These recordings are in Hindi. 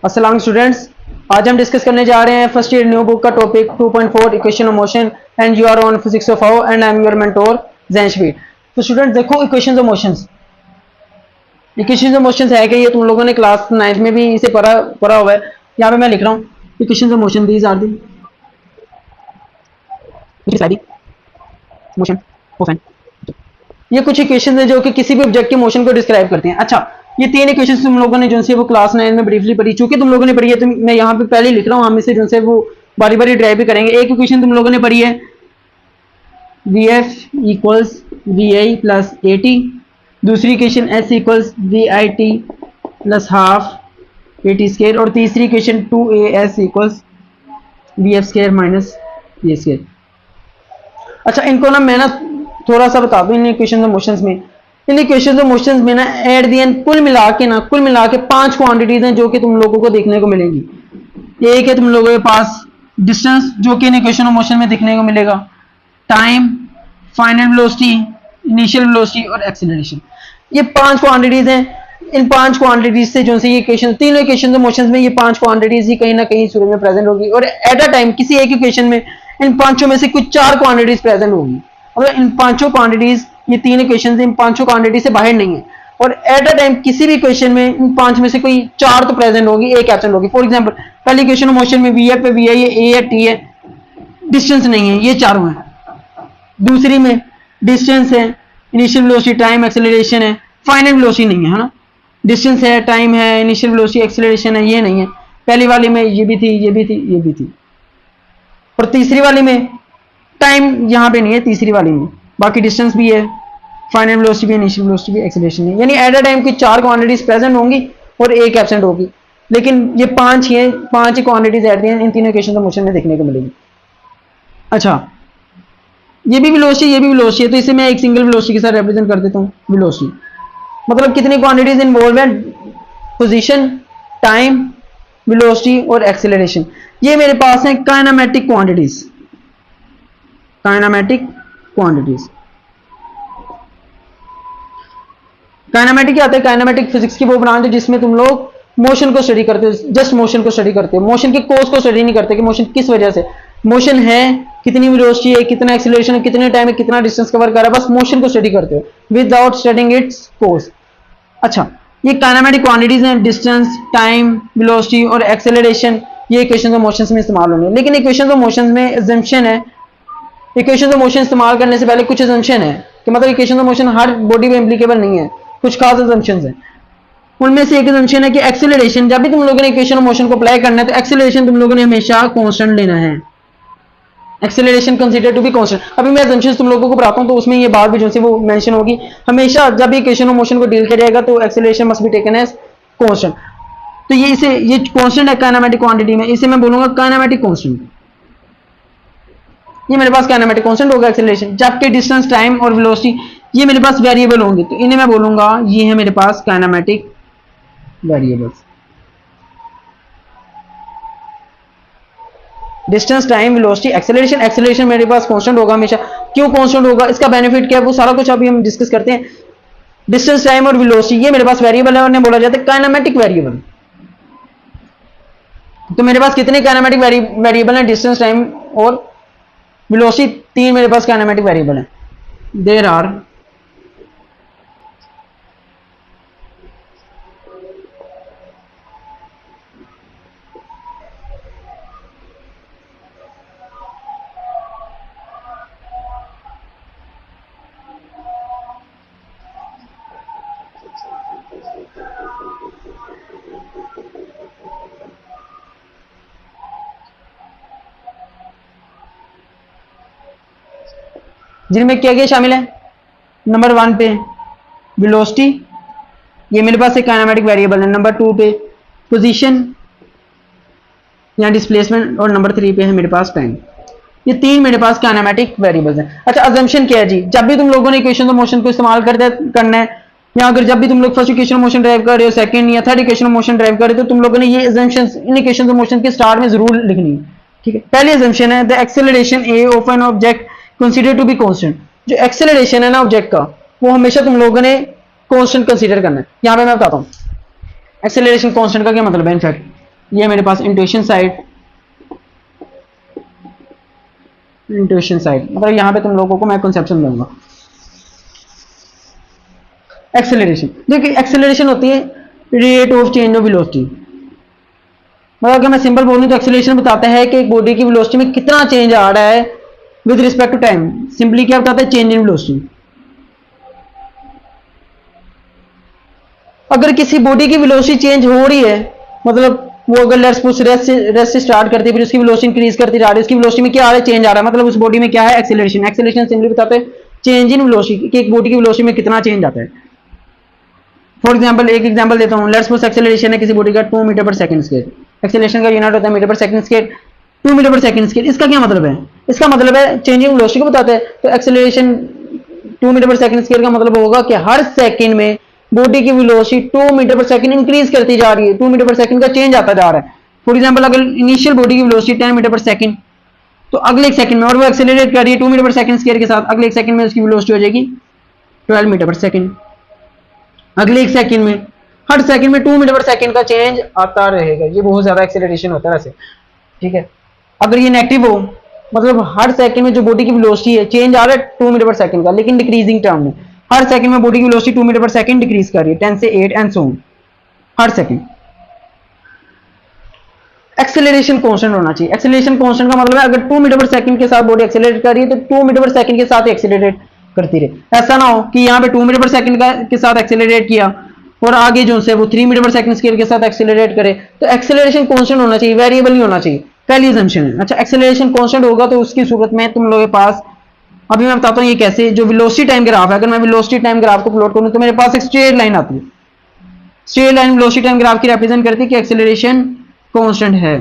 अस्सलाम स्टूडेंट्स, आज हम डिस्कस करने जा रहे हैं फर्स्ट ईयर न्यू बुक का topic 2.4 equation of motion and you are on physics of how and I am your mentor जैनशवीर। तो स्टूडेंट्स देखो, इक्वेशंस ऑफ मोशंस है कि ये तुम लोगों ने क्लास 9 में भी इसे पढ़ा हुआ है। यहाँ पे मैं लिख रहा हूँ equations of motion, these are the motion of N. ये कुछ इक्वेशंस हैं जो कि किसी भी ऑब्जेक्ट के मोशन को डिस्क्राइब करते हैं। अच्छा, ये तीन इक्वेशंस तुम लोगों ने जो से वो क्लास 9 में ब्रीफली पढ़ी, चूंकि तुम लोगों ने पढ़ी है तो मैं यहाँ पे पहले लिख रहा हूँ, हम इसे जो से वो बारी बारी ड्राइव भी करेंगे। एक इक्वेशन तुम लोगों ने पढ़ी है V F equals we I plus A T, दूसरी equation S equals we I T plus half A T square, और तीसरी equation 2as equals V F square minus A square. अच्छा, इनको ना मैं ना थोड़ा सा बता दूं, इन इक्वेशंस ऑफ मोशंस में ना एट द एंड कुल मिला के 5 क्वांटिटीज हैं जो कि तुम लोगों को देखने को मिलेंगी। एक है तुम लोगों के पास डिस्टेंस, जो कि इन इक्वेशन ऑफ मोशन में देखने को मिलेगा, time, final velocity, initial velocity और एक्सीलरेशन। ये 5 क्वांटिटीज हैं। इन 5 क्वांटिटीज से जो से ये इक्वेशन, तीनों इक्वेशन ऑफ मोशंस में ये 5 क्वांटिटीज ही कहीं ना कहीं शुरू में प्रेजेंट होगी, और एट अ टाइम किसी एक इक्वेशन में इन पांचों में से कुछ 4 क्वांटिटीज प्रेजेंट होगी। अगर इन पांचों क्वांटिटीज, ये तीन इक्वेशन इन पांचों क्वांटिटी से बाहर नहीं है, और एट अ टाइम किसी भी इक्वेशन में इन 5 में से कोई 4 तो प्रेजेंट होगी, एक एब्सेंट होगी। फॉर एग्जांपल, पहली इक्वेशन ऑफ मोशन में वी एफ है, वी आई है, ए है, टी है, डिस्टेंस नहीं है, ये चारों हैं। दूसरी में डिस्टेंस है, इनिशियल वेलोसिटी, टाइम, एक्सेलरेशन है, फाइनल वेलोसिटी नहीं है ना। डिस्टेंस है, टाइम है, इनिशियल वेलोसिटी, एक्सेलरेशन है, ये नहीं है। पहली वाली में ये भी थी, ये भी थी, ये भी थी, और तीसरी वाली में टाइम यहाँ पे नहीं है, तीसरी वाली में बाकी डिस्टेंस भी है, फाइनल वेलोसिटी भी, इनिशियल वेलोसिटी भी, एक्सेलरेशन भी। यानी एट अ टाइम की 4 क्वांटिटीज प्रेजेंट होंगी और एक एब्सेंट होगी, लेकिन ये 5 ही क्वांटिटीज एट दी इन तीनों इक्वेशन ऑफ मोशन में देखने को मिलेगी। अच्छा, ये भी वेलोसिटी, ये भी वेलोसिटी है, तो इसे मैं एक सिंगल वेलोसिटी के साथ रिप्रेजेंट कर देता हूँ। वेलोसिटी मतलब कितनी क्वांटिटीज इन्वॉल्व है, पोजीशन, टाइम, वेलोसिटी और एक्सेलरेशन। ये मेरे पास है काइनेमेटिक क्वांटिटीज। काइनेमेटिक क्या आता है? काइनेमेटिक फिजिक्स की वो ब्रांच है जिसमें तुम लोग मोशन को स्टडी करते हो, जस्ट मोशन को स्टडी करते हो, मोशन के कोर्स को स्टडी नहीं करते कि मोशन किस वजह से मोशन है, कितनी वेलोसिटी है, कितना एक्सेलरेशन है, कितने टाइम में कितना डिस्टेंस कवर कर रहा है, बस मोशन को स्टडी करते हो विदाउट स्टडिंग इट्स कोर्स। अच्छा, ये काइनेमेटिक क्वांटिटीज हैं, डिस्टेंस, टाइम, वेलोसिटी और एक्सेलरेशन। ये इक्वेशंस ऑफ मोशंस में इस्तेमाल होंगे, लेकिन इक्वेशंस ऑफ मोशंस में अजम्पशन है। इक्वेशंस ऑफ मोशन इस्तेमाल करने से पहले कुछ अजम्पशन है कि मतलब equations of motion her body पे इम्प्लीकेबल नहीं है, कुछ खास अजम्पशंस हैं। उनमें से एक अजम्पशन है कि एक्सेलरेशन, जब भी तुम लोगों ने इक्वेशन ऑफ मोशन को अप्लाई करना है तो एक्सेलरेशन तुम लोगों ने हमेशा कांस्टेंट लेना है। Acceleration consider to be constant. अभी मैं अजम्पशंस तुम लोगों को पढ़ाता हूं तो उसमें ये बात भी जो सी वो मेंशन होगी। हमेशा जब भी इक्वेशन ऑफ मोशन को डील किया जाएगा तो acceleration must be taken as constant. तो ये कांस्टेंट है काइनेमेटिक क्वांटिटी में, इसे मैं बोलूंगा काइनेमेटिक कांस्टेंट। ये मेरे पास काइनेमेटिक कांस्टेंट होगा एक्सेलरेशन। जबकि डिस्टेंस, टाइम और वेलोसिटी ये मेरे पास वेरिएबल होंगे, तो इन्हें मैं बोलूंगा ये है मेरे पास kinematic variables. Distance, time, velocity, acceleration. Acceleration मेरे पास कांस्टेंट होगा हमेशा। क्यों कांस्टेंट होगा, इसका बेनिफिट क्या है, वो सारा कुछ अभी हम डिस्कस करते हैं। डिस्टेंस, टाइम और वेलोसिटी ये मेरे पास वेरिएबल है, उन्हें बोला जाता है काइनेमेटिक वेरिएबल। तो मेरे पास कितने काइनेमेटिक वेरिएबल हैं? डिस्टेंस, टाइम और वेलोसिटी, 3 मेरे पास काइनेमेटिक वेरिएबल हैं। देयर आर जिनमें क्या क्या शामिल है? नंबर 1 पे वेलोसिटी, ये मेरे पास एक काइनेमेटिक वेरिएबल है। नंबर 2 पे पोजीशन या डिस्प्लेसमेंट, और नंबर 3 पे है मेरे पास टाइम। ये 3 मेरे पास काइनेमेटिक वेरिएबल्स हैं। अच्छा, अजम्पशन क्या है जी? जब भी तुम लोगों ने इक्वेशन ऑफ मोशन को इस्तेमाल करना है, या अगर जब भी तुम लोग first equation of motion derive कर रहे हो, सेकंड या third equation of motion derive कर रहे हो, तो तुम लोगों ने ये assumptions in equation of motion के स्टार्ट में जरूर लिखनी है। ठीक है, पहली अजम्पशन है the acceleration a of an object consider to be constant. जो एक्सेलरेशन है ना ऑब्जेक्ट का, वो हमेशा तुम लोगों ने कांस्टेंट कंसीडर करना है। यहां पे मैं बताता हूं एक्सेलरेशन कांस्टेंट का क्या मतलब है। इनफैक्ट ये है मेरे पास इंट्यूशन साइड, इंट्यूशन साइड मतलब यहाँ पे तुम लोगों को मैं कंसेप्शन दूंगा। एक्सेलरेशन, देखिए एक्सेलरेशन होती है rate of change of velocity. मतलब अगर मैं सिंपल बोलूँ तो एक्सेलरेशन बताता है कि एक बॉडी की वेलोसिटी में कितना चेंज आ रहा है with respect to time. Simply क्या बताता है, चेंज इन वेलोसिटी। अगर किसी बॉडी की वेलोसिटी चेंज हो रही है, मतलब वो अगर लेट्स सपोज रेस्ट से स्टार्ट करती है, फिर उसकी वेलोसिटी इंक्रीज करती जा रही है, उसकी वेलोसिटी में क्या आ रहा है, चेंज आ रहा है, मतलब उस बॉडी में क्या है, एक्सेलरेशन। एक्सेलरेशन सिंपली बताते हैं चेंज इन वेलोसिटी कि एक बॉडी की वेलोसिटी में कितना चेंज आता है। फॉर एग्जांपल एक एग्जांपल देता हूं, लेट्स सपोज एक्सेलरेशन है किसी बॉडी का 2 मीटर पर सेकंड स्क्वायर। एक्सेलरेशन का यूनिट होता है मीटर पर सेकंड स्क्वायर, 2 मीटर पर सेकंड स्क्वायर। इसका क्या मतलब है, इसका मतलब है चेंजिंग वेलोसिटी को बताता है। तो एक्सेलरेशन 2 मीटर पर सेकंड स्क्वायर का मतलब होगा कि हर सेकंड में बॉडी की वेलोसिटी 2 मीटर पर सेकंड इंक्रीज करती जा रही है, 2 मीटर पर सेकंड का चेंज आता जा रहा है। फॉर एग्जांपल अगर इनिशियल बॉडी की वेलोसिटी 10 मीटर पर सेकंड, तो अगले एक सेकंड में, और वो एक्सेलरेट कर रही है 2 मीटर पर सेकंड स्क्वायर के साथ, अगले एक सेकंड में उसकी वेलोसिटी हो जाएगी 12 मीटर पर सेकंड। अगले एक सेकंड में, हर सेकंड में 2 मीटर पर सेकंड का चेंज आता रहेगा। ये बहुत ज्यादा एक्सेलरेशन होता है वैसे, ठीक है। अगर ये नेगेटिव हो, मतलब हर सेकंड में जो बॉडी की वेलोसिटी है चेंज आ रहा है 2 मीटर पर सेकंड का, लेकिन डिक्रीजिंग टर्म में। हर सेकंड में बॉडी की वेलोसिटी 2 मीटर पर सेकंड डिक्रीज कर रही है, 10 से 8 and so on, her second. Acceleration constant होना चाहिए। एक्सेलरेशन कांस्टेंट का मतलब है अगर 2 मीटर पर सेकंड के साथ बॉडी एक्सेलरेट कर रही है तो 2 मीटर पर सेकंड के साथ एक्सेलरेट करती रहे। ऐसा ना हो कि यहाँ पे 2 मीटर पर सेकंड के साथ एक्सेलरेट किया और आगे जो है वो 3 मीटर पर सेकंड स्केल के साथ एक्सेलरेट करे। तो एक्सेलरेशन कांस्टेंट होना चाहिए, वेरिएबल नहीं होना चाहिए, पहली असम्पशन है। अच्छा, एक्सेलरेशन कांस्टेंट होगा तो उसकी सूरत में तुम लोगों के पास, अभी मैं बताता हूँ ये कैसे, जो वेलोसिटी टाइम ग्राफ है, अगर मैं वेलोसिटी टाइम ग्राफ को प्लॉट करूँ तो मेरे पास एक स्ट्रेट लाइन आती है। Straight line velocity time graph की रिप्रेजेंट करती है कि एक्सेलरेशन कांस्टेंट है।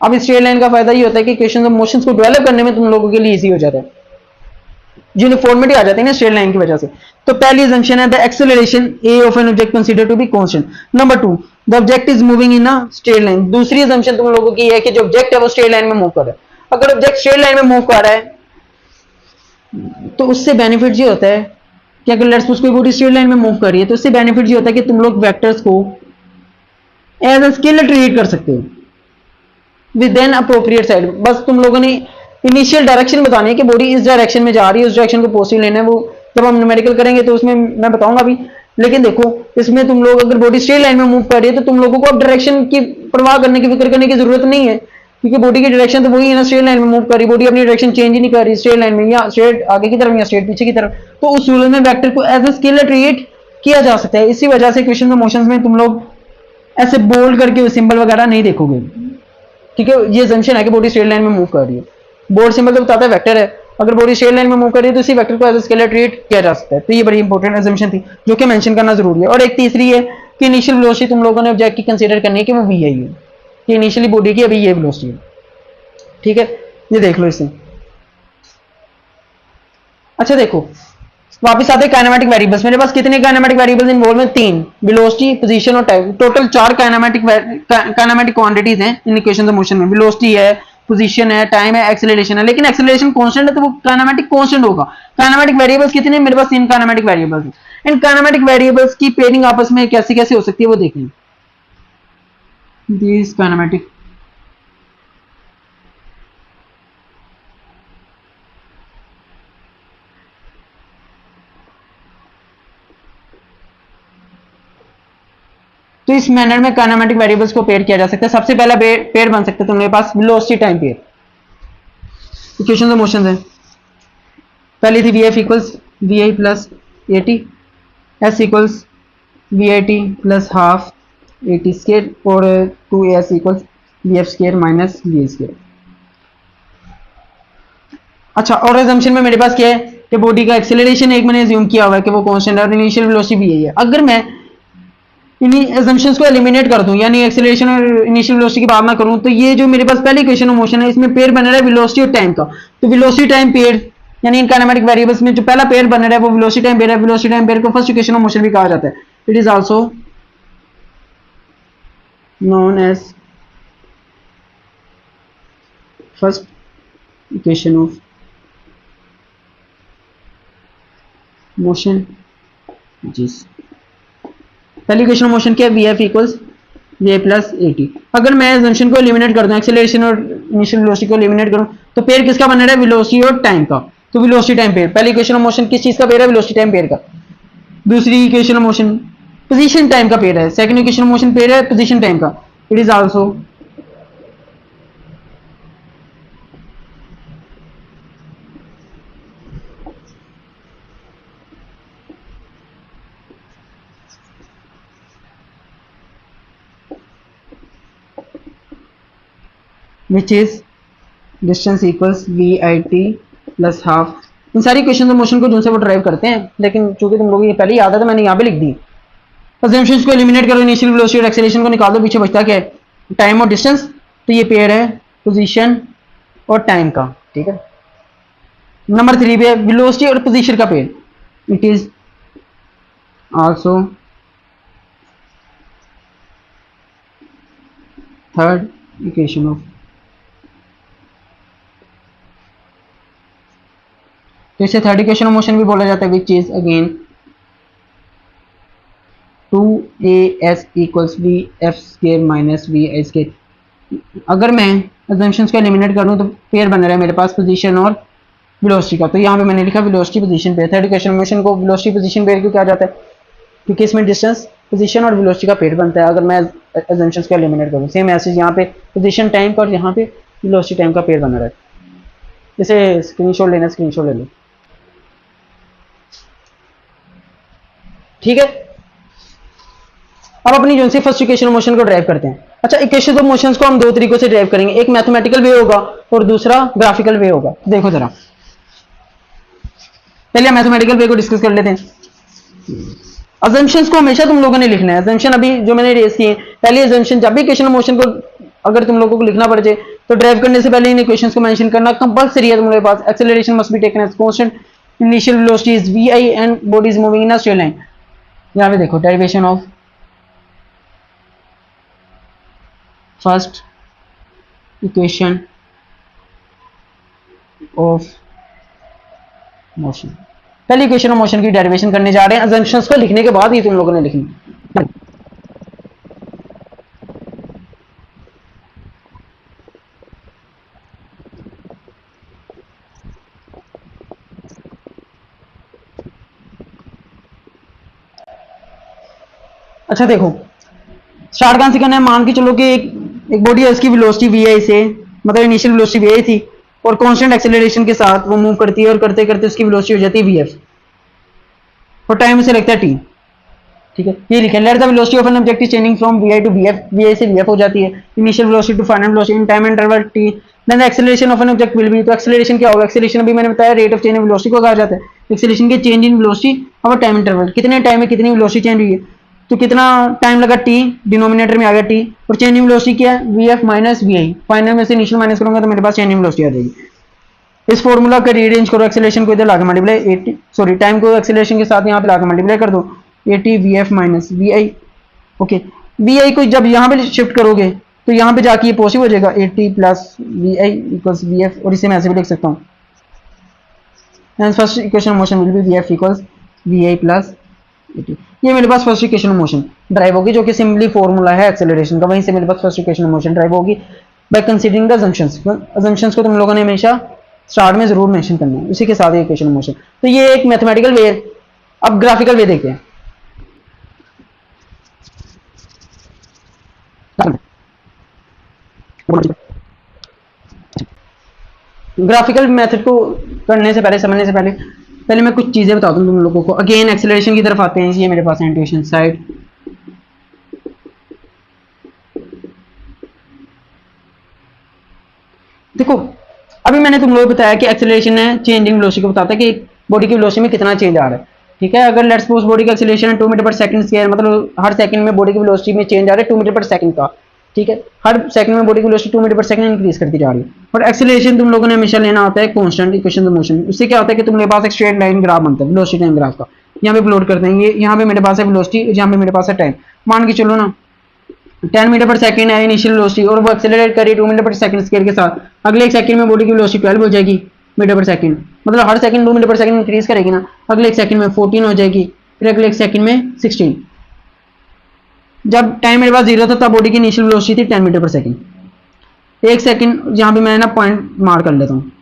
अब इस स्ट्रेट लाइन का फायदा ये होता है कि इक्वेशंस ऑफ मोशंस को डेवलप करने में तुम लोगों के लिए इजी हो जाता है, यूनिफॉर्मिटी आ जाती है ना स्ट्रेट लाइन की वजह से। तो पहली असम्पशन है the acceleration a of an object consider to be constant. Number 2, the object is moving in a straight line. दूसरी असम्पशन तुम लोगों की है कि जो ऑब्जेक्ट है वो स्ट्रेट लाइन में मूव कर रहा है। अगर ऑब्जेक्ट स्ट्रेट लाइन में मूव कर रहा है तो उससे बेनिफिट ये होता है कि अगर लेट्स सपोज कोई बॉडी स्ट्रेट लाइन में मूव कर रही है तो उससे बेनिफिट ये होता है कि तुम लोग वेक्टर्स को एज अ स्केलर ट्रीट कर सकते हो विद एन अप्रोप्रिएट साइड। बस तुम लोगों ने इनिशियल डायरेक्शन बतानी है कि बॉडी इस डायरेक्शन में जा रही है, उस डायरेक्शन को पॉजिटिव लेना है। वो जब हम न्यूमेरिकल करेंगे तो उसमें मैं बताऊंगा भी। लेकिन देखो इसमें तुम लोग अगर बॉडी स्ट्रेट लाइन में मूव कर रही है तो तुम लोगों को अब डायरेक्शन की परवाह करने की, फिक्र करने की जरूरत नहीं है, क्योंकि बॉडी की डायरेक्शन तो वही है ना, स्ट्रेट लाइन में मूव कर रही, बॉडी अपनी डायरेक्शन चेंज ही नहीं कर रही स्ट्रेट लाइन में, या स्ट्रेट आगे की तरफ या स्ट्रेट पीछे की तरफ। तो उस सूरत में वेक्टर को एज अ स्केलर ट्रीट किया जा सकता है। इसी वजह से क्वेश्चन ऑफ मोशंस में तुम लोग ऐसे बोल्ड करके सिंबल वगैरह नहीं देखोगे, ठीक है। ये असम्पशन है कि बॉडी स्ट्रेट लाइन में मूव कर रही है। बोर्ड सिंबल तो बताता है वेक्टर है, अगर बॉडी स्ट्रेट लाइन में मूव कर रही है तो इसी वेक्टर को एज अ स्केलर ट्रीट किया जा सकता है। तो ये बड़ी इंपॉर्टेंट असम्पशन थी जो कि मेंशन करना जरूरी है। और एक तीसरी है कि इनिशियल वेलोसिटी तुम लोगों ने ऑब्जेक्ट की कंसीडर करनी है कि वो वी आई है, कि इनिशियली बॉडी की अभी ये वेलोसिटी है, ठीक है। ये देख लो इसे। अच्छा देखो, वापस आते हैं काइनेमेटिक वेरिएबल्स। मेरे पास कितने काइनेमेटिक वेरिएबल्स इन्वॉल्व हैं? 3, वेलोसिटी, पोजीशन और टाइम। टोटल 4 काइनेमेटिक क्वांटिटीज हैं इन इक्वेशंस ऑफ मोशन में। वेलोसिटी है, पोजीशन है, टाइम है, एक्सेलरेशन है। लेकिन एक्सेलरेशन कांस्टेंट है तो वो काइनेमेटिक कांस्टेंट होगा। काइनेमेटिक वेरिएबल्स कितने हैं? मेरे पास 3 काइनेमेटिक वेरिएबल्स हैं। इन काइनेमेटिक वेरिएबल्स की पेयरिंग आपस में कैसे कैसे हो सकती है वो देखें। दिस काइनेमेटिक तो इस मैनर में काइनेमेटिक वेरिएबल्स को पेयर किया जा सकता है। सबसे पहला पेयर बन सकता है तुम्हारे पास velocity time pair. Equation of motion है, पहली थी V F equals we I plus A T, S equals we I T plus half A T square, और 2 S equals V F square minus V square. अच्छा, और assumption में मेरे पास क्या है कि बॉडी का एक्सेलरेशन एक मैंने assume किया हुआ है कि वो कांस्टेंट है और इनिशियल वेलोसिटी भी यही है। अगर मैं इन्हीं assumptions को एलिमिनेट कर दूं, यानी एक्सेलरेशन और इनिशियल वेलोसिटी की बात ना करूं, तो ये जो मेरे पास पहली इक्वेशन ऑफ मोशन है इसमें पेयर बन रहा है वेलोसिटी और टाइम का। तो वेलोसिटी टाइम पेयर, यानी इन काइनेमेटिक वेरिएबल्स में जो पहला पेयर बन रहा है वो वेलोसिटी टाइम पेयर है। वेलोसिटी टाइम पेयर को फर्स्ट इक्वेशन ऑफ मोशन भी कहा जाता है। It is also known as first equation of motion. जिस पहली इक्वेशन ऑफ मोशन क्या है, वी एफ इक्वल्स ये प्लस ए टी। अगर मैं एजम्पशन को एलिमिनेट कर दूं, एक्सेलरेशन और इनिशियल वेलोसिटी को एलिमिनेट करूं, तो पेयर किसका बन रहा है? वेलोसिटी और टाइम का। तो वेलोसिटी टाइम पेयर, पहली इक्वेशन ऑफ मोशन किस चीज का पेयर है? वेलोसिटी टाइम पेयर का। दूसरी equation of motion position time का पेयर है। Second equation of motion pair है पोजीशन टाइम का। It is also which is distance equals we I T plus half. इन सारी इक्वेशन ऑफ मोशन को जिनसे वो ड्राइव करते हैं, लेकिन चूंकि तुम लोगों को ये पहले ही याद है तो मैंने यहाँ पे लिख दी। अजम्पशंस को एलिमिनेट करो, इनिशियल वेलोसिटी और एक्सेलरेशन को निकाल दो, पीछे बचता क्या है? टाइम और डिस्टेंस। तो ये पेयर है पोजीशन और टाइम का, ठीक है। नंबर 3 पे वेलोसिटी और पोजीशन का pair, it is also third equation of. तो इसे थर्ड इक्वेशन ऑफ मोशन भी बोला जाता है, which is again 2as equals V F square minus we i square. अगर मैं अजम्पशंस को एलिमिनेट करूं तो पेयर बन रहा है मेरे पास पोजीशन और वेलोसिटी का। तो यहाँ पे मैंने लिखा velocity position pair. Third equation motion को वेलोसिटी पोजीशन पेयर क्यों कहा जाता है? क्योंकि इसमें डिस्टेंस पोजीशन और वेलोसिटी का पेयर बनता है अगर मैं अजम्पशंस को एलिमिनेट करूँ। सेम ऐसे यहाँ पे पोजीशन टाइम का और यहाँ पे वेलोसिटी टाइम का पेयर बना रहा है। इसे स्क्रीनशॉट लेना, स्क्रीनशॉट ले लो, ठीक है। अब अपनी जो सी फर्स्ट इक्वेशन ऑफ मोशन को ड्राइव करते हैं। अच्छा, इक्वेशन ऑफ मोशंस को हम दो तरीकों से ड्राइव करेंगे, एक मैथमेटिकल वे होगा और दूसरा ग्राफिकल वे होगा। देखो जरा, पहले मैथमेटिकल वे को डिस्कस कर लेते हैं। अजम्पशंस को हमेशा तुम लोगों ने लिखना है। अजम्पशन अभी जो मैंने रेस किए, पहली अजम्पशन जब भी इक्वेशन ऑफ मोशन को अगर तुम लोगों को लिखना पड़ जाए तो ड्राइव करने से पहले इन इक्वेशंस को मेंशन करना कंपलसरी है तुम्हारे पास। Acceleration must be taken as constant, initial velocity is V I and body is moving in a straight line. यहाँ पे देखो derivation of first equation of motion. पहली इक्वेशन ऑफ मोशन की डेरिवेशन करने जा रहे हैं। अजम्पशंस को लिखने के बाद ही तुम लोगों ने लिखनी। अच्छा देखो, स्टार्ट कहां से करना है? मान के चलो कि एक बॉडी है, उसकी वेलोसिटी वी आई से, मतलब इनिशियल वेलोसिटी वी आई थी और कांस्टेंट एक्सेलरेशन के साथ वो मूव करती है और करते करते उसकी वेलोसिटी हो जाती है वी एफ और टाइम उसे लगता है टी, ठीक है। ये लिखा, let the velocity of an object is changing from V I to V F, V I से वी एफ हो जाती है, initial velocity to final velocity in time interval T, then the acceleration of an object will be. तो एक्सेलरेशन क्या होगा? एक्सेलरेशन अभी मैंने बताया rate of change in velocity को कहा जाता है। एक्सेलरेशन के चेंज इन वेलोसिटी और टाइम इंटरवल, कितने टाइम में कितनी वेलोसिटी चेंज हुई है, तो कितना टाइम लगा टी, डिनोमिनेटर में आ गया टी, और चेंज इन वेलोसिटी क्या है? V F minus we i. Final में से इनिशियल माइनस करूंगा तो मेरे पास चेंज इन वेलोसिटी आ जाएगी। इस फॉर्मूला का रीअरेंज करो, एक्सेलरेशन को इधर लाके मल्टीप्लाई 80 सॉरी टाइम को एक्सेलरेशन के साथ यहाँ पे लाके मल्टीप्लाई कर दो, 80 V F minus we I. Okay, V I को जब यहाँ पे शिफ्ट करोगे तो यहाँ पे जाके ये पॉसिबल हो जाएगा 80 plus we i equals we f, और इसे मैं ऐसे भी लिख सकता हूँ। First equation motion will be v F equals we I plus 80। ये मेरे पास फर्स्ट इक्वेशन मोशन ड्राइव होगी, जो कि सिंपली फॉर्मूला है एक्सेलरेशन का। वहीं से मेरे पास फर्स्ट इक्वेशन मोशन ड्राइव होगी by considering the assumptions. Assumptions को तुम लोगों ने हमेशा स्टार्ट में जरूर मेंशन करना है, उसी के साथ इक्वेशन मोशन। तो ये एक मैथमेटिकल वे है। अब ग्राफिकल वे देखते हैं। ग्राफिकल मेथड को करने से पहले, समझने से पहले मैं कुछ चीजें बता दूं तुम लोगों को। अगेन एक्सेलरेशन की तरफ आते हैं। ये मेरे पास है इंट्यूशन साइड, देखो अभी मैंने तुम लोगों को बताया कि एक्सेलरेशन है चेंज इन वेलोसिटी को बताता है कि बॉडी की वेलोसिटी में कितना चेंज आ रहा है, ठीक है। अगर लेट्स सपोज बॉडी का एक्सेलरेशन है 2 मीटर पर सेकंड स्क्वायर, मतलब हर सेकंड में बॉडी की वेलोसिटी में चेंज आ रहा है 2 मीटर पर सेकंड का, ठीक है। हर सेकंड में बॉडी की वेलोसिटी 2 मीटर पर सेकंड इंक्रीज करती जा रही है। और एक्सेलरेशन तुम लोगों ने हमेशा लेना होता है कांस्टेंट इक्वेशन ऑफ मोशन। उससे क्या होता है कि तुम्हारे पास एक स्ट्रेट लाइन ग्राफ बनता है वेलोसिटी टाइम ग्राफ का। यहाँ पे प्लॉट करते हैं। ये यहाँ पे मेरे पास है वेलोसिटी, यहाँ पे मेरे पास है टाइम। मान के चलो ना 10 मीटर पर सेकंड है इनिशियल वेलोसिटी और वो एक्सेलरेट करी 2 मीटर पर सेकंड स्क्वायर के साथ। अगले एक सेकंड में बॉडी की वेलोसिटी 12 हो जाएगी मीटर पर सेकंड, मतलब हर सेकंड 2 मीटर पर सेकंड इंक्रीज करेगी ना। अगले एक सेकंड में 14 हो जाएगी, फिर अगले एक सेकंड में 16। जब टाइम मेरे पास 0 था तब बॉडी की इनिशियल वेलोसिटी थी 10 मीटर पर सेकंड। एक सेकंड यहाँ पे मैं ना पॉइंट मार्क कर लेता हूँ।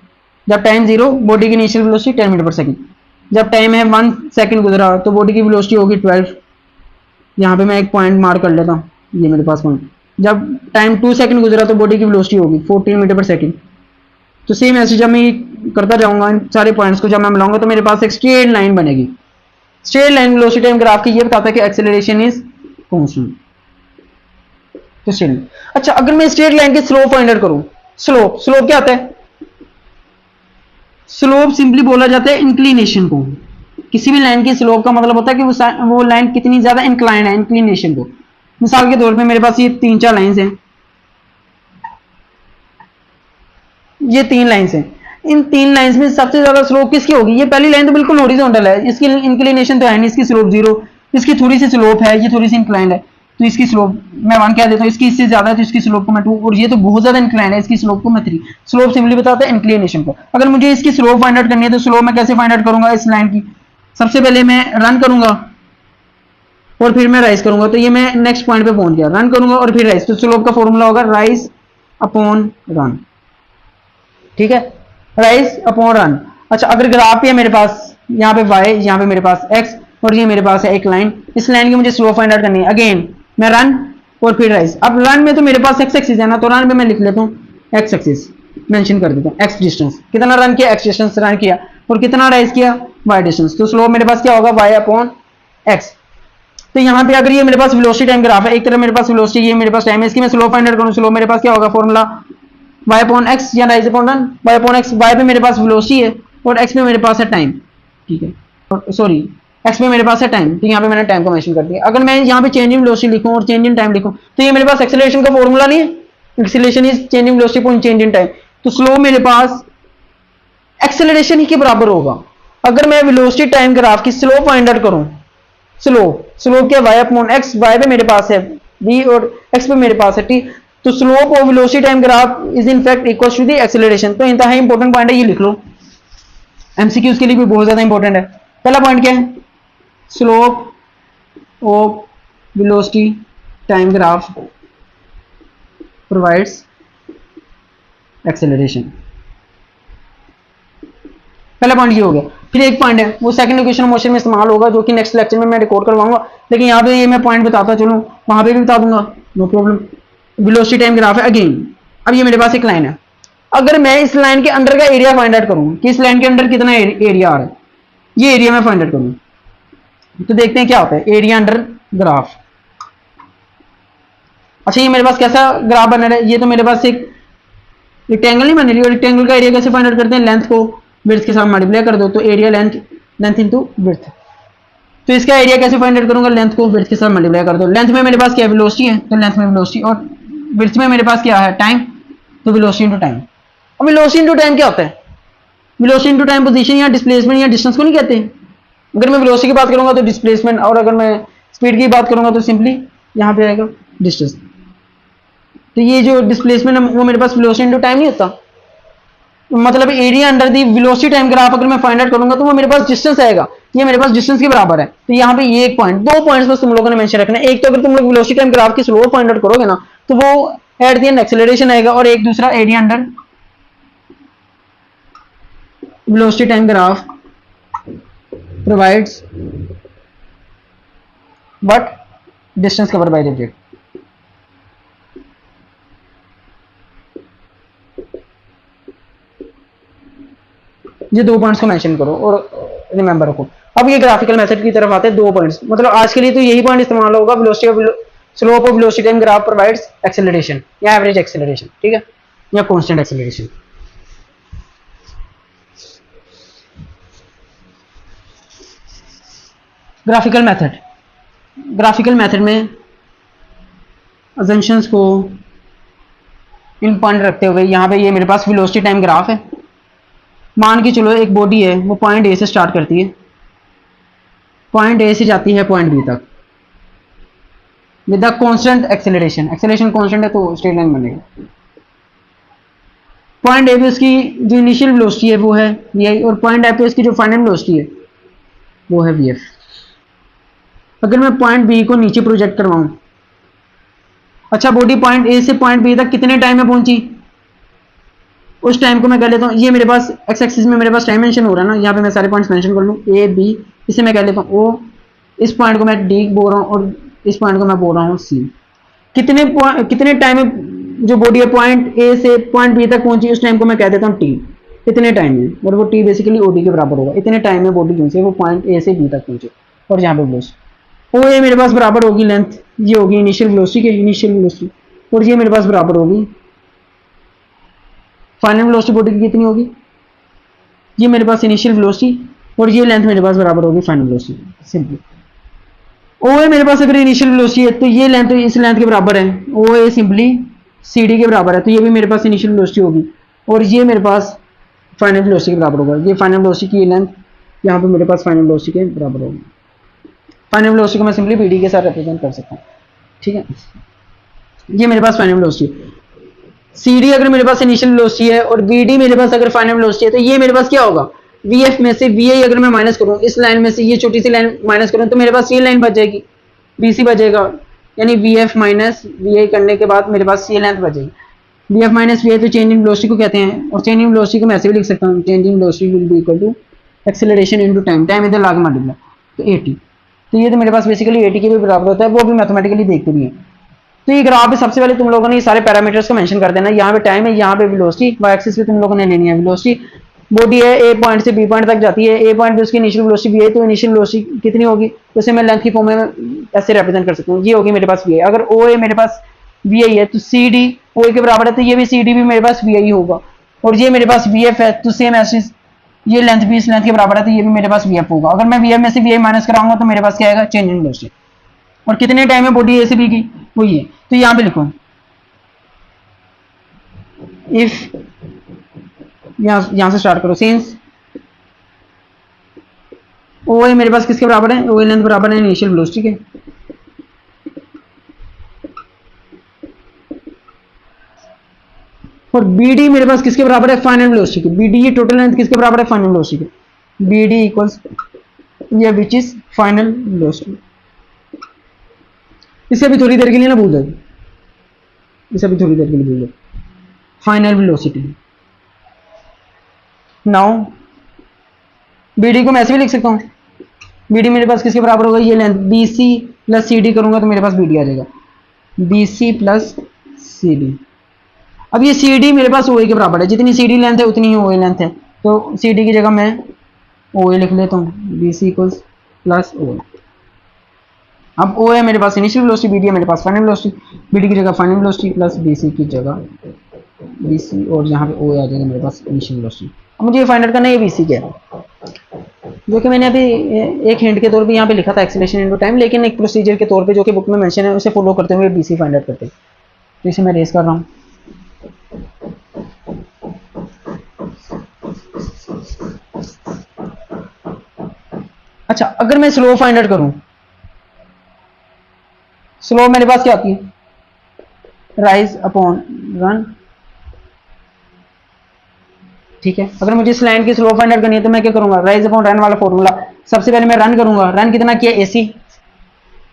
जब टाइम 0 बॉडी की इनिशियल वेलोसिटी 10 मीटर पर सेकंड। जब टाइम है 1 सेकंड गुजरा तो बॉडी की वेलोसिटी होगी 12। यहाँ पे मैं एक पॉइंट मार्क कर लेता हूँ, ये मेरे पास पॉइंट। जब टाइम 2 सेकंड गुजरा तो बॉडी की वेलोसिटी होगी 14 मीटर पर सेकंड। तो सेम ऐसे जब मैं करता जाऊंगा इन सारे पॉइंट्स को जब मैं मिलाऊंगा तो मेरे पास एक स्ट्रेट लाइन बनेगी। Straight line velocity time graph की ये बताता है कि एक्सेलरेशन इज कांस्टेंट। तो चलिए, अच्छा अगर मैं स्ट्रेट लाइन की स्लोप फाइंड आउट करूं, स्लोप स्लोप क्या होता है? स्लोप सिंपली बोला जाता है इंक्लिनेशन को। किसी भी लाइन की स्लोप का मतलब होता है कि वो लाइन कितनी ज्यादा इंक्लाइन है इंक्लिनेशन को। मिसाल के तौर पे मेरे पास ये 3-4 लाइंस हैं, ये 3 लाइंस हैं। इन 3 लाइंस में सबसे ज्यादा स्लोप किसकी होगी? ये पहली लाइन तो बिल्कुल हॉरिजॉन्टल है, इसकी इंक्लिनेशन तो है नहीं, इसकी स्लोप 0। इसकी थोड़ी सी स्लोप है, ये थोड़ी सी इंक्लाइंड है, तो इसकी स्लोप मैं 1 कह देता हूँ। इसकी इससे ज्यादा है तो इसकी स्लोप को मैं 2, और ये तो बहुत ज्यादा इंक्लाइंड है, इसकी स्लोप को मैं 3। स्लोप सिंपली बताता है इंक्लिनेशन को। अगर मुझे इसकी स्लोप फाइंड आउट करनी है तो स्लोप मैं कैसे फाइंड आउट करूंगा इस लाइन की? सबसे पहले मैं रन करूंगा और फिर मैं राइज करूंगा। तो ये मैं नेक्स्ट पॉइंट पे पहुंच गया, रन करूंगा और फिर राइज। तो स्लोप का फॉर्मूला होगा राइज अपॉन रन। ठीक है, राइज अपॉन रन। अच्छा अगर ग्राफ पे है मेरे पास यहाँ पे y, यहाँ पे मेरे पास x और ये मेरे पास है एक लाइन, इस लाइन की मुझे स्लोप फाइंड आउट करनी है। अगेन मैं रन और फिर राइज। अब रन में तो मेरे पास x एक्सिस है ना, तो रन में मैं लिख लेता हूँ x एक्सिस मेंशन कर देता हूँ। x डिस्टेंस कितना रन किया, x डिस्टेंस रन किया, और कितना राइज किया, y डिस्टेंस। तो स्लोप मेरे पास क्या होगा, y अपॉन x। तो यहाँ पे अगर ये मेरे पास वेलोसिटी टाइम ग्राफ है, एक तरफ मेरे पास वेलोसिटी, ये मेरे पास टाइम है, इसकी मैं स्लोप फाइंड आउट करूँ, स्लोप मेरे पास क्या होगा फॉर्मूला y अपॉन x या rise upon run. y upon x, y पे मेरे पास वेलोसिटी है और x पे मेरे पास है टाइम। ठीक है, सॉरी x पे मेरे पास है टाइम, तो यहाँ पे मैंने टाइम को मेंशन कर दिया। अगर मैं यहाँ पे चेंज इन वेलोसिटी लिखूं और चेंज इन टाइम लिखूं तो ये मेरे पास एक्सेलरेशन का फॉर्मूला नहीं है, acceleration is change in velocity upon change in time. तो स्लो मेरे पास एक्सेलरेशन ही के बराबर होगा। अगर मैं वेलोसिटी टाइम ग्राफ की स्लो फाइंड आउट करूं, स्लोप क्या, y अपॉन x, y पे मेरे पास है v और x पे मेरे पास है t। तो slope of velocity time graph is in fact equal to the acceleration. तो इंतहा इंपॉर्टेंट पॉइंट है, ये लिख लो, एमसीक्यूज के लिए भी बहुत ज्यादा इंपॉर्टेंट है। पहला पॉइंट क्या है, slope of velocity time graph provides acceleration. पहला पॉइंट ये हो गया। फिर एक पॉइंट है वो सेकंड इक्वेशन ऑफ मोशन में इस्तेमाल होगा, जो कि नेक्स्ट लेक्चर में मैं रिकॉर्ड करवाऊंगा, लेकिन यहाँ पे ये मैं पॉइंट बताता चलूँ, वहां पे भी बता दूंगा, no problem. Velocity time graph है अगेन। अब ये मेरे पास एक लाइन है, अगर मैं इस लाइन के अंदर का एरिया फाइंड आउट करूँ कि इस लाइन के अंदर कितना एरिया आ रहा है, ये एरिया मैं फाइंड आउट करूँ, तो देखते हैं क्या होता है एरिया अंडर ग्राफ। अच्छा ये मेरे पास कैसा ग्राफ बना रहा है, ये तो मेरे पास एक रेक्टेंगल नहीं बन रही, और रेक्टेंगल का एरिया कैसे फाइंड आउट करते हैं, लेंथ को विड्थ के साथ मल्टीप्लाई कर दो, तो एरिया लेंथ इनटू विड्थ। तो इसका एरिया कैसे फाइंड आउट करूंगा, लेंथ को विड्थ के साथ मल्टीप्लाई कर दो। लेंथ में मेरे पास क्या वेलोसिटी है, तो लेंथ में वेलोसिटी, और विड्थ में मेरे पास क्या है टाइम, तो वेलोसिटी इनटू टाइम। अब वेलोसिटी इनटू टाइम क्या होता है, वेलोसिटी इनटू टाइम पोजीशन या डिस्प्लेसमेंट या डिस्टेंस को नहीं कहते। अगर मैं वेलोसिटी की बात करूंगा तो डिस्प्लेसमेंट, और अगर मैं स्पीड की बात करूंगा तो सिंपली यहाँ पे आएगा डिस्टेंस। तो ये जो डिस्प्लेसमेंट है वो मेरे पास वेलोसिटी इनटू टाइम नहीं होता, मतलब area under the velocity time graph अगर मैं फाइंड आउट करूंगा तो वो मेरे पास डिस्टेंस आएगा, ये मेरे पास डिस्टेंस के बराबर है। तो यहाँ पे ये एक पॉइंट, 2 पॉइंट्स बस तुम लोगों ने मेंशन रखना है। एक तो अगर तुम लोग वेलोसिटी टाइम ग्राफ की स्लोप फाइंड आउट करोगे ना तो वो एट द एंड एक्सेलरेशन आएगा, और एक दूसरा area under velocity time graph provides what, distance covered by the object. ये 2 पॉइंट्स को मेंशन करो और रिमेंबर रखो। अब ये ग्राफिकल मेथड की तरफ आते हैं, 2 पॉइंट्स, मतलब आज के लिए तो यही पॉइंट इस्तेमाल होगा, slope of velocity time graph provides acceleration या एवरेज एक्सेलरेशन, ठीक है, या कांस्टेंट एक्सेलरेशन। ग्राफिकल मेथड में अजम्पशंस को इन पॉइंट रखते हुए, यहाँ पे ये मेरे पास वेलोसिटी टाइम ग्राफ है। मान के चलो एक बॉडी है, वो पॉइंट ए से स्टार्ट करती है, पॉइंट ए से जाती है पॉइंट बी तक with the constant acceleration. Acceleration constant है तो स्ट्रेट लाइन बनेगा। पॉइंट ए पे उसकी जो इनिशियल वेलोसिटी है वो है वी, और पॉइंट ए पे उसकी जो फाइनल वेलोसिटी है वो है वी एफ। अगर मैं पॉइंट बी को नीचे प्रोजेक्ट करवाऊं अच्छा, बॉडी पॉइंट ए से पॉइंट बी तक कितने टाइम में पहुंची, उस टाइम को मैं कह लेता हूँ, ये मेरे पास एक्स एक्सिस में मेरे पास टाइम मेंशन हो रहा है ना, यहाँ पे मैं सारे पॉइंट्स मेंशन कर लूँ, ए बी, इसे मैं कह लेता हूँ ओ, इस पॉइंट को मैं डी बोल रहा हूँ और इस पॉइंट को मैं बोल रहा हूँ सी। कितने टाइम में जो बॉडी है पॉइंट ए से पॉइंट बी तक पहुंची, उस टाइम को मैं कह देता हूँ टी। इतने टाइम में, और वो टी बेसिकली ओडी के बराबर होगा। इतने टाइम में बॉडी जो है वो पॉइंट ए से बी तक पहुंचे, और यहाँ पे वेलोसिटी ओ ए मेरे पास बराबर होगी लेंथ, ये होगी इनिशियल वेलोसिटी के, इनिशियल वेलोसिटी, और ये मेरे पास बराबर होगी फाइनल वेलोसिटी बॉडी की कितनी होगी, ये मेरे पास इनिशियल वेलोसिटी, और ये लेंथ मेरे पास बराबर होगी final velocity. Simply O A मेरे पास अगर इनिशियल वेलोसिटी है तो ये लेंथ इस लेंथ के बराबर है, ओ ए सिंपली सी डी के बराबर है, तो ये भी मेरे पास इनिशियल वेलोसिटी होगी, और ये मेरे पास फाइनल वेलोसिटी के बराबर होगा। ये फाइनल वेलोसिटी की लेंथ यहाँ पे मेरे पास फाइनल वेलोसिटी के बराबर होगी। फाइनल वेलोसिटी को मैं सिंपली बी डी के साथ रिप्रेजेंट कर सकता हूँ, ठीक है। ये मेरे पास फाइनल वेलोसिटी, सी डी अगर मेरे पास इनिशियल वेलोसिटी है और बी डी मेरे पास अगर फाइनल वेलोसिटी है, तो ये मेरे पास क्या होगा, वी एफ में से वी आई अगर मैं माइनस करूँ, इस लाइन में से ये छोटी सी लाइन माइनस करूँ, तो मेरे पास ये लाइन बच जाएगी, बी सी बचेगा, यानी वी एफ माइनस वी आई करने के बाद मेरे पास ये लेंथ बचेगी। वी एफ माइनस वी आई तो चेंज इन वेलोसिटी को कहते हैं, और चेंज इन वेलोसिटी को मैं ऐसे भी लिख सकता हूँ, change in velocity will be equal to acceleration into time, time इधर लाके मल्टीप्लाई, तो 80। तो ये तो मेरे पास बेसिकली 80 के भी बराबर होता है, वो भी मैथमेटिकली देखते भी हैं। तो ये ग्राफ पे सबसे पहले तुम लोगों ने ये सारे पैरामीटर्स को मेंशन कर देना, यहाँ पे टाइम है, यहाँ पे वेलोसिटी, वाई एक्सिस पे तुम लोगों ने लेनी है वेलोसिटी, बॉडी है ए पॉइंट से बी पॉइंट तक जाती है, ए पॉइंट पे उसकी इनिशियल वेलोसिटी वी है, तो इनिशियल वेलोसिटी कितनी होगी, तो इसे मैं लेंथ की फॉर्म में ऐसे रिप्रेजेंट कर सकता हूँ, ये होगी मेरे पास वी आई। अगर ओ ए मेरे पास वी आई है तो सी डी ओ ए के बराबर है, तो ये भी सी डी भी मेरे पास वी आई होगा, और ये मेरे पास वी एफ है, तो सेम ऐसे ये लेंथ भी इस लेंथ के बराबर है, तो ये भी मेरे पास वी एफ होगा। अगर मैं वी एफ में से वी आई माइनस कराऊंगा तो मेरे पास क्या आएगा, चेंज इन वेलोसिटी, और कितने टाइम में बॉडी ए से बी की, वो ये। तो यहाँ पे लिखो इफ, यहां से स्टार्ट करो, सिंस ओ ए मेरे पास किसके बराबर है, ओ ए लेंथ बराबर है इनिशियल वेलोसिटी के, और बी डी मेरे पास किसके बराबर है, फाइनल वेलोसिटी की। बी डी ये टोटल लेंथ किसके बराबर है, फाइनल वेलोसिटी के। बी डी इक्वल्स ये विच इज फाइनल वेलोसिटी। इसे भी थोड़ी देर के लिए ना भूल जाए, इसे भी थोड़ी देर के लिए भूल जाए, final velocity. Now B D को मैं ऐसे भी लिख सकता हूँ, बी डी मेरे पास किसके बराबर होगा, ये length B C plus C D करूंगा तो मेरे पास बी डी आ जाएगा, B C plus C D. अब ये सी डी मेरे पास ओ ए के बराबर है, जितनी सी डी लेंथ है उतनी ही ओ ए लेंथ है, तो सी डी की जगह मैं ओ ए लिख लेता हूँ, B C equals plus O A. अब ओ ए मेरे पास इनिशियल वेलोसिटी, बी डी है मेरे पास फाइनल वेलोसिटी, बी डी की जगह final velocity plus B C की जगह बी सी, और यहाँ पे ओ ए आ जाएगा मेरे पास इनिशियल वेलोसिटी। अब मुझे ये फाइंड आउट करना है ये बी सी क्या है, जो कि मैंने अभी एक हिंट के तौर पे यहाँ पे लिखा था एक्सेलरेशन इनटू टाइम, लेकिन एक प्रोसीजर के तौर पे जो कि बुक में मेंशन है उसे फॉलो करते हुए बीसी फाइंड आउट करते हैं। तो इसे मैं रेस कर रहा हूँ। अच्छा, अगर मैं स्लो फाइंड आउट करूँ, स्लो मेरे पास क्या आती है, राइज अपॉन रन, ठीक है। अगर मुझे इस लाइन की स्लो फाइंड आउट करनी है तो मैं क्या करूंगा, राइज अपॉन रन वाला फॉर्मूला, सबसे पहले मैं रन करूंगा, रन कितना किया एसी,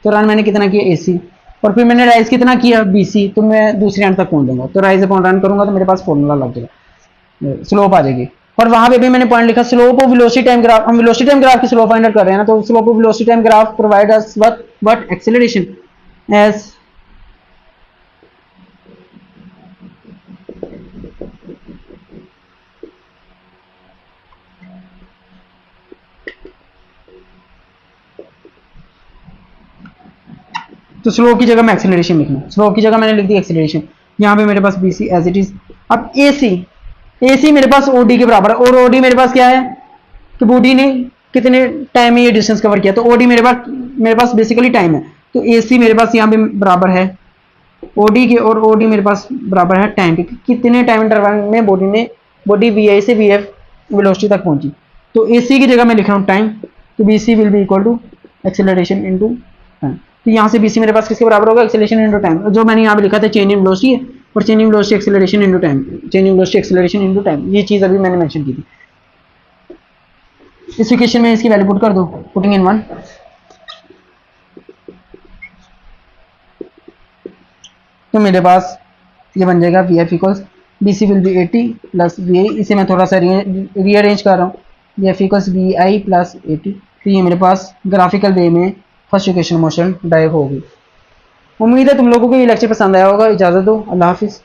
तो रन मैंने कितना किया एसी, और फिर मैंने राइज कितना किया बीसी, तो मैं दूसरी एंड तक पहुंच दूंगा, तो राइज अपॉन रन करूंगा तो मेरे पास फॉर्मूला लग जाएगा, स्लोप आ जाएगी। और वहां पे भी मैंने पॉइंट लिखा slope of velocity time graph, हम वेलोसिटी टाइम ग्राफ की स्लो फाइंड आउट कर रहे हैं ना, तो slope of velocity time graph provide us what acceleration as तो स्लोप की जगह मैं एक्सेलरेशन लिखना, स्लोप की जगह मैंने लिख दी एक्सेलरेशन, यहाँ पे मेरे पास बीसी एज इट इज। अब एसी मेरे पास ओडी के बराबर है, और ओडी मेरे पास क्या है कि बॉडी ने कितने टाइम में ये डिस्टेंस कवर किया, तो ओडी मेरे पास बेसिकली टाइम है, तो एसी मेरे पास यहाँ पे बराबर है ओडी के, और ओडी मेरे पास बराबर है टाइम के, कितने टाइम इंटरवल में बॉडी वी आई से वी एफ वेलोसिटी तक पहुंची। तो एसी की जगह मैं लिख रहा हूँ टाइम, तो BC will be equal to acceleration into time. तो यहाँ से बीसी मेरे पास किसके बराबर होगा, एक्सेलरेशन इनटू टाइम, जो मैंने यहाँ पे लिखा था चेंज इन वेलोसिटी है, और change in velocity acceleration into time, change in velocity acceleration into time, ये चीज अभी मैंने मेंशन की थी। इस इक्वेशन में इसकी वैल्यू पुट कर दो, पुटिंग इन 1, तो मेरे पास ये बन जाएगा V F equals B C will be 80 plus we I, इसे मैं थोड़ा सा रीअरेंज कर रहा हूँ, V F equals we I plus 80। तो ये मेरे पास ग्राफिकल वे में फर्स्ट इक्वेशन मोशन ड्राइव होगी। उम्मीद है तुम लोगों को ये लेक्चर पसंद आया होगा। इजाज़त दो, अल्लाह हाफिज़।